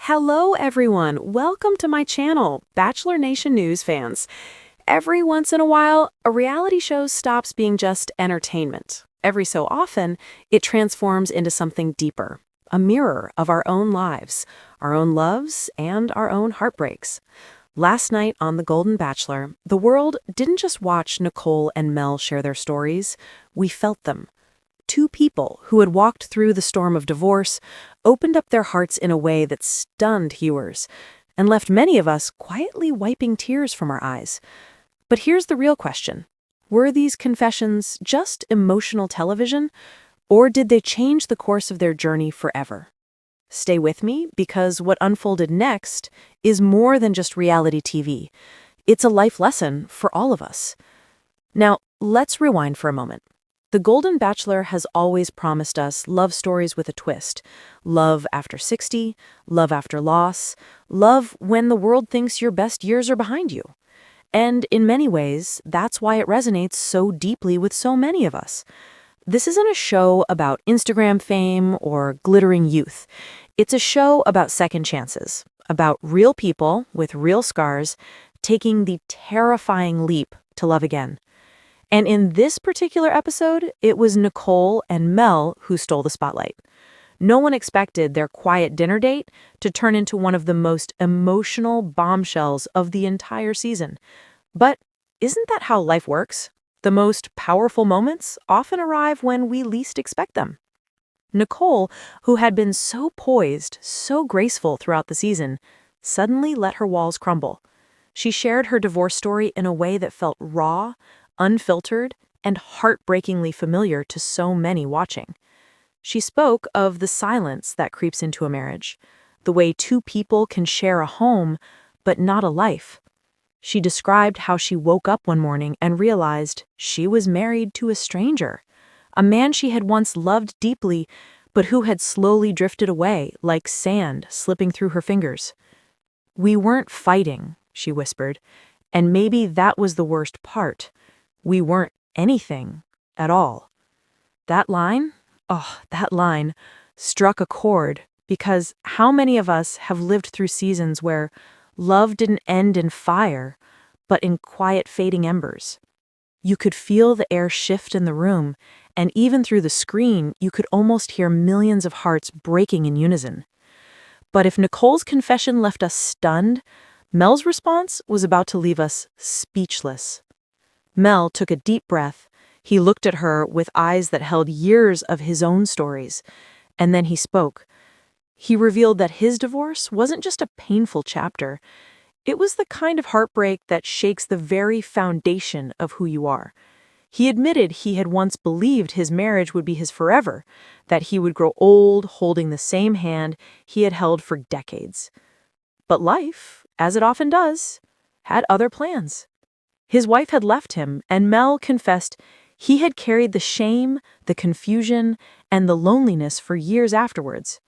Hello, everyone. Welcome to my channel, Bachelor Nation News fans. Every once in a while, a reality show stops being just entertainment. Every so often, it transforms into something deeper, a mirror of our own lives, our own loves, and our own heartbreaks. Last night on The Golden Bachelor, the world didn't just watch Nicolle and Mel share their stories, we felt them. Two people who had walked through the storm of divorce opened up their hearts in a way that stunned viewers and left many of us quietly wiping tears from our eyes. But here's the real question. Were these confessions just emotional television, or did they change the course of their journey forever? Stay with me, because what unfolded next is more than just reality TV. It's a life lesson for all of us. Now, let's rewind for a moment. The Golden Bachelor has always promised us love stories with a twist. Love after 60, love after loss, love when the world thinks your best years are behind you. And in many ways, that's why it resonates so deeply with so many of us. This isn't a show about Instagram fame or glittering youth. It's a show about second chances, about real people with real scars taking the terrifying leap to love again. And in this particular episode, it was Nicolle and Mel who stole the spotlight. No one expected their quiet dinner date to turn into one of the most emotional bombshells of the entire season. But isn't that how life works? The most powerful moments often arrive when we least expect them. Nicolle, who had been so poised, so graceful throughout the season, suddenly let her walls crumble. She shared her divorce story in a way that felt raw, unfiltered, and heartbreakingly familiar to so many watching. She spoke of the silence that creeps into a marriage, the way two people can share a home, but not a life. She described how she woke up one morning and realized she was married to a stranger, a man she had once loved deeply, but who had slowly drifted away like sand slipping through her fingers. "We weren't fighting," she whispered, and maybe that was the worst part. We weren't anything at all. That line struck a chord, because how many of us have lived through seasons where love didn't end in fire, but in quiet fading embers? You could feel the air shift in the room, and even through the screen, you could almost hear millions of hearts breaking in unison. But if Nicolle's confession left us stunned, Mel's response was about to leave us speechless. Mel took a deep breath. He looked at her with eyes that held years of his own stories, and then he spoke. He revealed that his divorce wasn't just a painful chapter. It was the kind of heartbreak that shakes the very foundation of who you are. He admitted he had once believed his marriage would be his forever, that he would grow old holding the same hand he had held for decades. But life, as it often does, had other plans. His wife had left him, and Mel confessed he had carried the shame, the confusion, and the loneliness for years afterwards.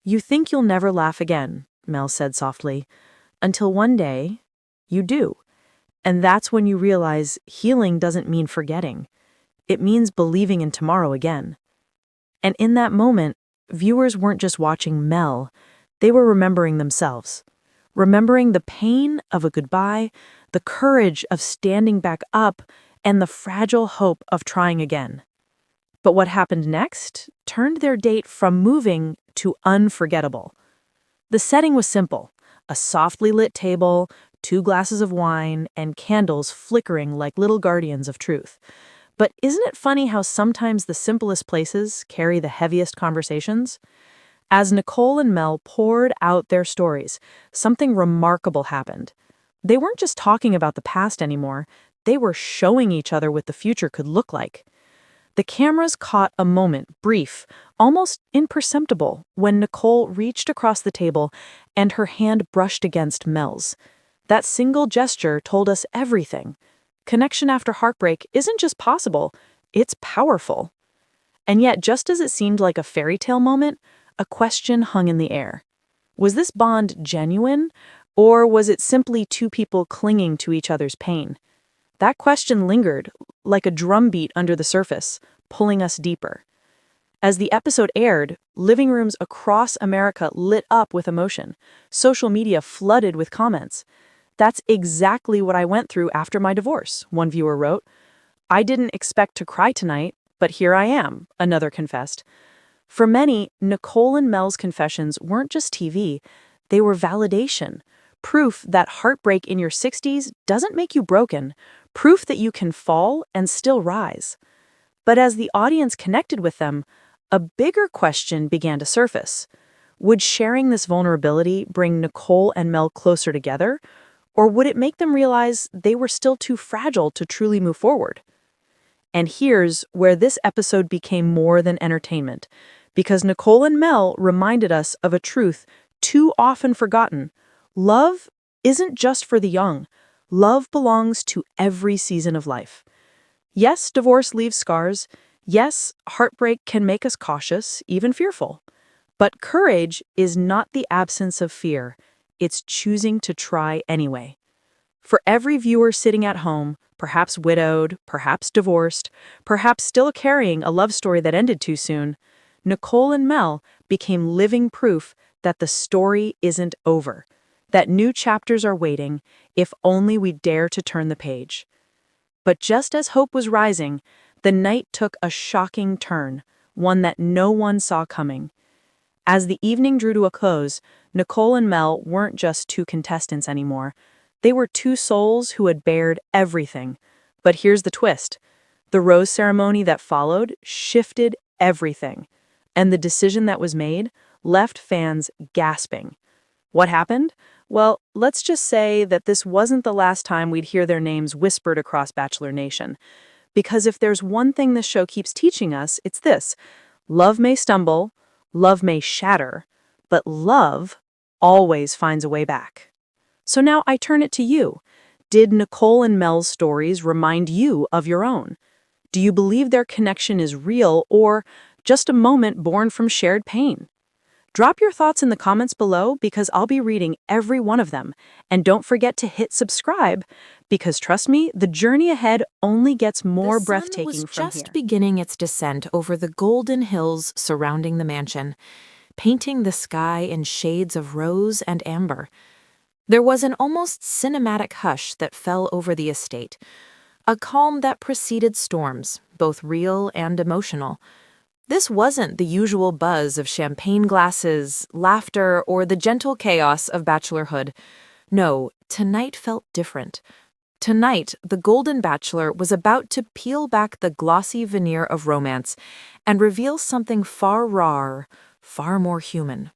"You think you'll never laugh again," Mel said softly, "until one day you do. And that's when you realize healing doesn't mean forgetting. It means believing in tomorrow again." And in that moment, viewers weren't just watching Mel, they were remembering themselves. Remembering the pain of a goodbye, the courage of standing back up, and the fragile hope of trying again. But what happened next turned their date from moving to unforgettable. The setting was simple: a softly lit table, 2 glasses of wine, and candles flickering like little guardians of truth. But isn't it funny how sometimes the simplest places carry the heaviest conversations? As Nicolle and Mel poured out their stories, something remarkable happened. They weren't just talking about the past anymore, they were showing each other what the future could look like. The cameras caught a moment, brief, almost imperceptible, when Nicolle reached across the table and her hand brushed against Mel's. That single gesture told us everything. Connection after heartbreak isn't just possible, it's powerful. And yet, just as it seemed like a fairy tale moment, a question hung in the air. Was this bond genuine, or was it simply two people clinging to each other's pain? That question lingered, like a drumbeat under the surface, pulling us deeper. As the episode aired, living rooms across America lit up with emotion. Social media flooded with comments. "That's exactly what I went through after my divorce," one viewer wrote. "I didn't expect to cry tonight, but here I am," another confessed. For many, Nicolle and Mel's confessions weren't just TV, they were validation. Proof that heartbreak in your 60s doesn't make you broken. Proof that you can fall and still rise. But as the audience connected with them, a bigger question began to surface. Would sharing this vulnerability bring Nicolle and Mel closer together, or would it make them realize they were still too fragile to truly move forward? And here's where this episode became more than entertainment, because Nicolle and Mel reminded us of a truth too often forgotten. Love isn't just for the young. Love belongs to every season of life. Yes, divorce leaves scars. Yes, heartbreak can make us cautious, even fearful. But courage is not the absence of fear. It's choosing to try anyway. For every viewer sitting at home, perhaps widowed, perhaps divorced, perhaps still carrying a love story that ended too soon, Nicolle and Mel became living proof that the story isn't over, that new chapters are waiting, if only we dare to turn the page. But just as hope was rising, the night took a shocking turn, one that no one saw coming. As the evening drew to a close, Nicolle and Mel weren't just two contestants anymore. They were two souls who had bared everything. But here's the twist. The rose ceremony that followed shifted everything. And the decision that was made left fans gasping. What happened? Well, let's just say that this wasn't the last time we'd hear their names whispered across Bachelor Nation. Because if there's one thing this show keeps teaching us, it's this. Love may stumble, love may shatter, but love always finds a way back. So now I turn it to you. Did Nicolle and Mel's stories remind you of your own? Do you believe their connection is real or just a moment born from shared pain? Drop your thoughts in the comments below because I'll be reading every one of them. And don't forget to hit subscribe because trust me, the journey ahead only gets more breathtaking from here. The sun was just beginning its descent over the golden hills surrounding the mansion, painting the sky in shades of rose and amber. There was an almost cinematic hush that fell over the estate, a calm that preceded storms, both real and emotional. This wasn't the usual buzz of champagne glasses, laughter, or the gentle chaos of bachelorhood. No, tonight felt different. Tonight, the Golden Bachelor was about to peel back the glossy veneer of romance and reveal something far rawer, far more human.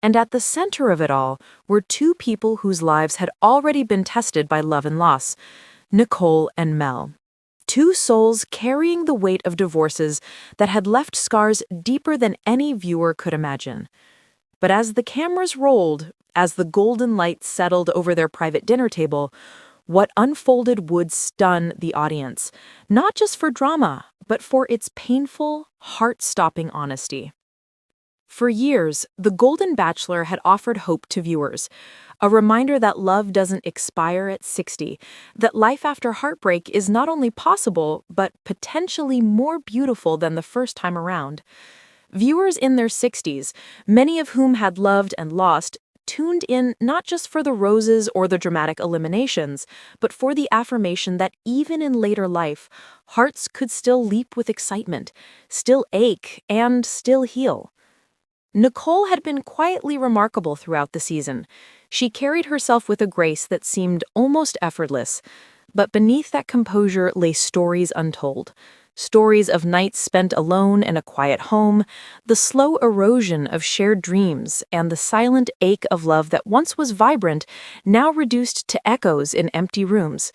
And at the center of it all were two people whose lives had already been tested by love and loss, Nicolle and Mel. Two souls carrying the weight of divorces that had left scars deeper than any viewer could imagine. But as the cameras rolled, as the golden light settled over their private dinner table, what unfolded would stun the audience, not just for drama, but for its painful, heart-stopping honesty. For years, The Golden Bachelor had offered hope to viewers, a reminder that love doesn't expire at 60, that life after heartbreak is not only possible, but potentially more beautiful than the first time around. Viewers in their 60s, many of whom had loved and lost, tuned in not just for the roses or the dramatic eliminations, but for the affirmation that even in later life, hearts could still leap with excitement, still ache, and still heal. Nicolle had been quietly remarkable throughout the season. She carried herself with a grace that seemed almost effortless. But beneath that composure lay stories untold. Stories of nights spent alone in a quiet home, the slow erosion of shared dreams, and the silent ache of love that once was vibrant, now reduced to echoes in empty rooms.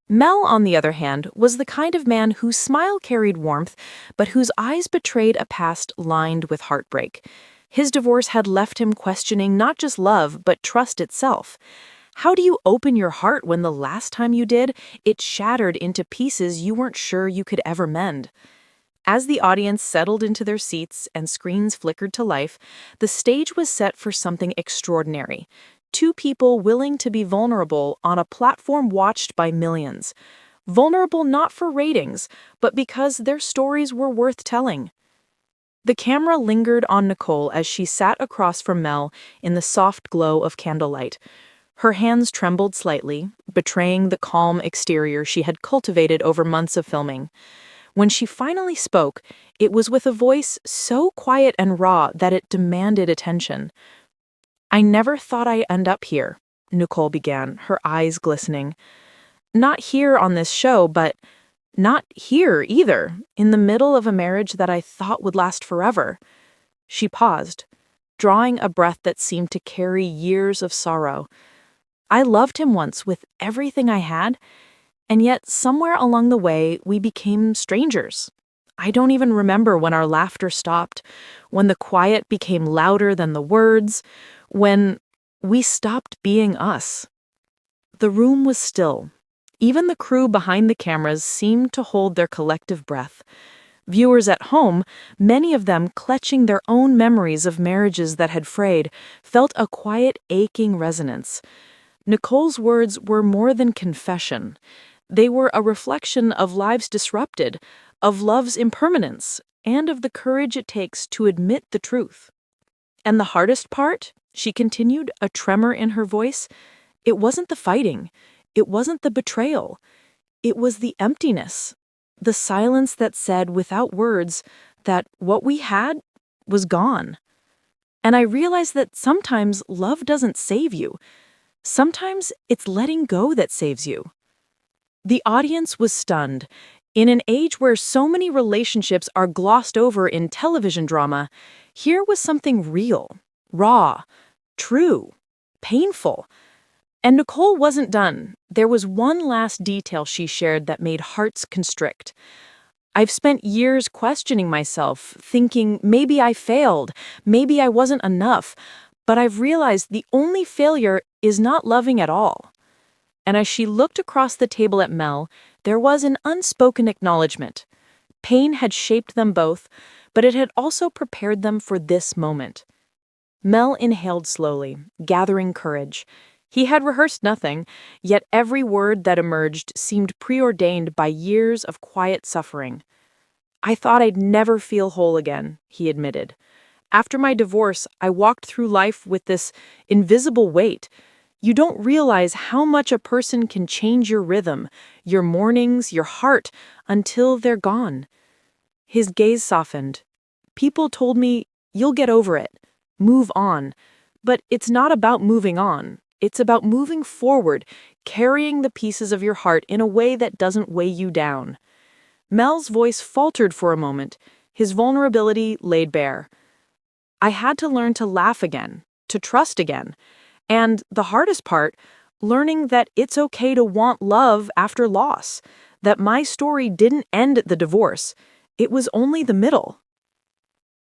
Mel, on the other hand, was the kind of man whose smile carried warmth, but whose eyes betrayed a past lined with heartbreak. His divorce had left him questioning not just love, but trust itself. How do you open your heart when the last time you did, it shattered into pieces you weren't sure you could ever mend? As the audience settled into their seats and screens flickered to life, the stage was set for something extraordinary. Two people willing to be vulnerable on a platform watched by millions. Vulnerable not for ratings, but because their stories were worth telling. The camera lingered on Nicolle as she sat across from Mel in the soft glow of candlelight. Her hands trembled slightly, betraying the calm exterior she had cultivated over months of filming. When she finally spoke, it was with a voice so quiet and raw that it demanded attention. "I never thought I'd end up here," Nicolle began, her eyes glistening. "Not here on this show, but not here either, in the middle of a marriage that I thought would last forever." She paused, drawing a breath that seemed to carry years of sorrow. "I loved him once with everything I had, and yet somewhere along the way we became strangers. I don't even remember when our laughter stopped, when the quiet became louder than the words, when we stopped being us." The room was still. Even the crew behind the cameras seemed to hold their collective breath. Viewers at home, many of them clutching their own memories of marriages that had frayed, felt a quiet, aching resonance. Nicole's words were more than confession. They were a reflection of lives disrupted, of love's impermanence, and of the courage it takes to admit the truth. "And the hardest part," she continued, a tremor in her voice, "it wasn't the fighting. It wasn't the betrayal. It was the emptiness. The silence that said, without words, that what we had was gone. And I realized that sometimes love doesn't save you. Sometimes it's letting go that saves you." The audience was stunned. In an age where so many relationships are glossed over in television drama, here was something real, raw, true, painful. And Nicolle wasn't done. There was one last detail she shared that made hearts constrict. "I've spent years questioning myself, thinking maybe I failed, maybe I wasn't enough, but I've realized the only failure is not loving at all." And as she looked across the table at Mel, there was an unspoken acknowledgement. Pain had shaped them both, but it had also prepared them for this moment. Mel inhaled slowly, gathering courage. He had rehearsed nothing, yet every word that emerged seemed preordained by years of quiet suffering. "I thought I'd never feel whole again," he admitted. "After my divorce, I walked through life with this invisible weight. You don't realize how much a person can change your rhythm, your mornings, your heart, until they're gone." His gaze softened. "People told me, you'll get over it, move on. But it's not about moving on. It's about moving forward, carrying the pieces of your heart in a way that doesn't weigh you down." Mel's voice faltered for a moment, his vulnerability laid bare. "I had to learn to laugh again, to trust again. And the hardest part, learning that it's okay to want love after loss, that my story didn't end at the divorce. It was only the middle."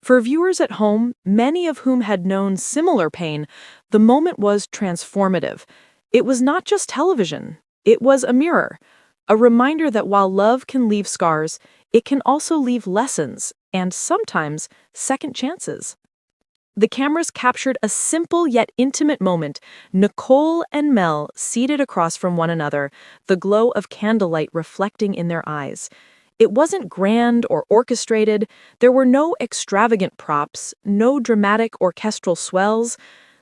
For viewers at home, many of whom had known similar pain, the moment was transformative. It was not just television. It was a mirror, a reminder that while love can leave scars, it can also leave lessons and sometimes second chances. The cameras captured a simple yet intimate moment, Nicolle and Mel seated across from one another, the glow of candlelight reflecting in their eyes. It wasn't grand or orchestrated. There were no extravagant props, no dramatic orchestral swells.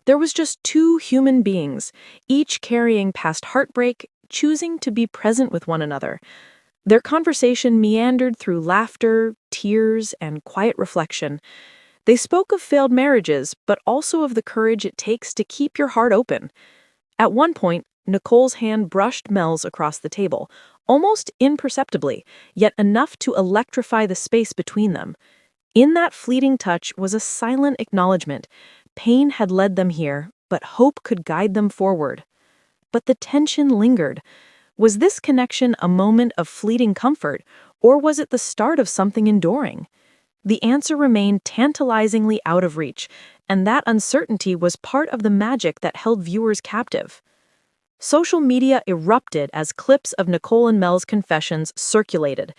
There was just two human beings, each carrying past heartbreak, choosing to be present with one another. Their conversation meandered through laughter, tears, and quiet reflection. They spoke of failed marriages, but also of the courage it takes to keep your heart open. At one point, Nicole's hand brushed Mel's across the table, almost imperceptibly, yet enough to electrify the space between them. In that fleeting touch was a silent acknowledgement. Pain had led them here, but hope could guide them forward. But the tension lingered. Was this connection a moment of fleeting comfort, or was it the start of something enduring? The answer remained tantalizingly out of reach, and that uncertainty was part of the magic that held viewers captive. Social media erupted as clips of Nicolle and Mel's confessions circulated.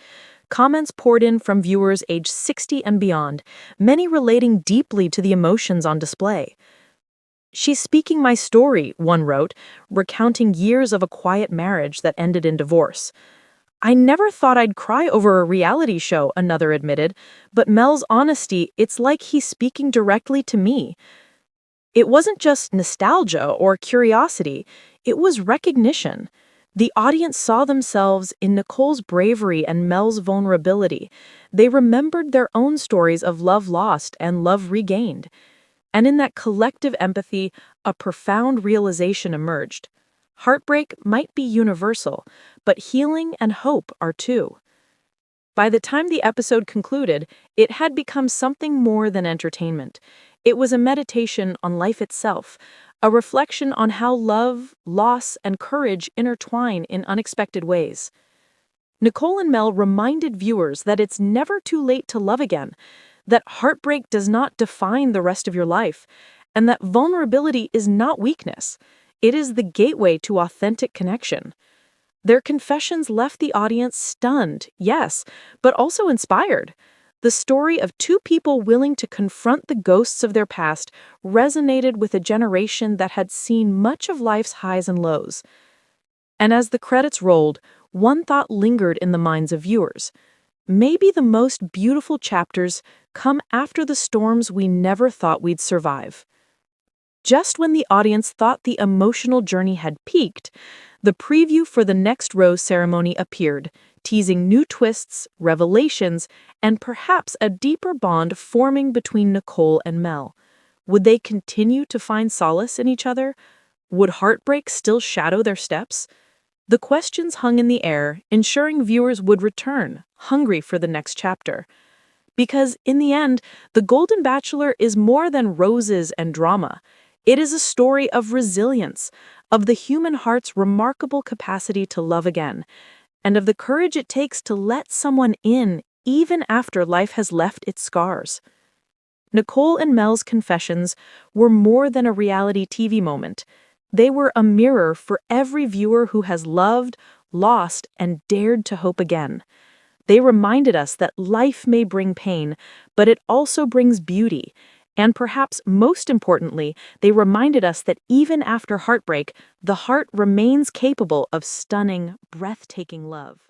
Comments poured in from viewers aged 60 and beyond, many relating deeply to the emotions on display. "She's speaking my story," one wrote, recounting years of a quiet marriage that ended in divorce. I never thought I'd cry over a reality show, another admitted, but Mel's honesty, it's like he's speaking directly to me. It wasn't just nostalgia or curiosity, it was recognition. The audience saw themselves in Nicole's bravery and Mel's vulnerability. They remembered their own stories of love lost and love regained. And in that collective empathy, a profound realization emerged. Heartbreak might be universal, but healing and hope are too. By the time the episode concluded, it had become something more than entertainment. It was a meditation on life itself, a reflection on how love, loss, and courage intertwine in unexpected ways. Nicolle and Mel reminded viewers that it's never too late to love again, that heartbreak does not define the rest of your life, and that vulnerability is not weakness. It is the gateway to authentic connection. Their confessions left the audience stunned, yes, but also inspired. The story of two people willing to confront the ghosts of their past resonated with a generation that had seen much of life's highs and lows. And as the credits rolled, one thought lingered in the minds of viewers. Maybe the most beautiful chapters come after the storms we never thought we'd survive. Just when the audience thought the emotional journey had peaked, the preview for the next rose ceremony appeared, teasing new twists, revelations, and perhaps a deeper bond forming between Nicolle and Mel. Would they continue to find solace in each other? Would heartbreak still shadow their steps? The questions hung in the air, ensuring viewers would return, hungry for the next chapter. Because, in the end, The Golden Bachelor is more than roses and drama. It is a story of resilience, of the human heart's remarkable capacity to love again, and of the courage it takes to let someone in even after life has left its scars. Nicolle and Mel's confessions were more than a reality TV moment. They were a mirror for every viewer who has loved, lost, and dared to hope again. They reminded us that life may bring pain, but it also brings beauty. And perhaps most importantly, they reminded us that even after heartbreak, the heart remains capable of stunning, breathtaking love.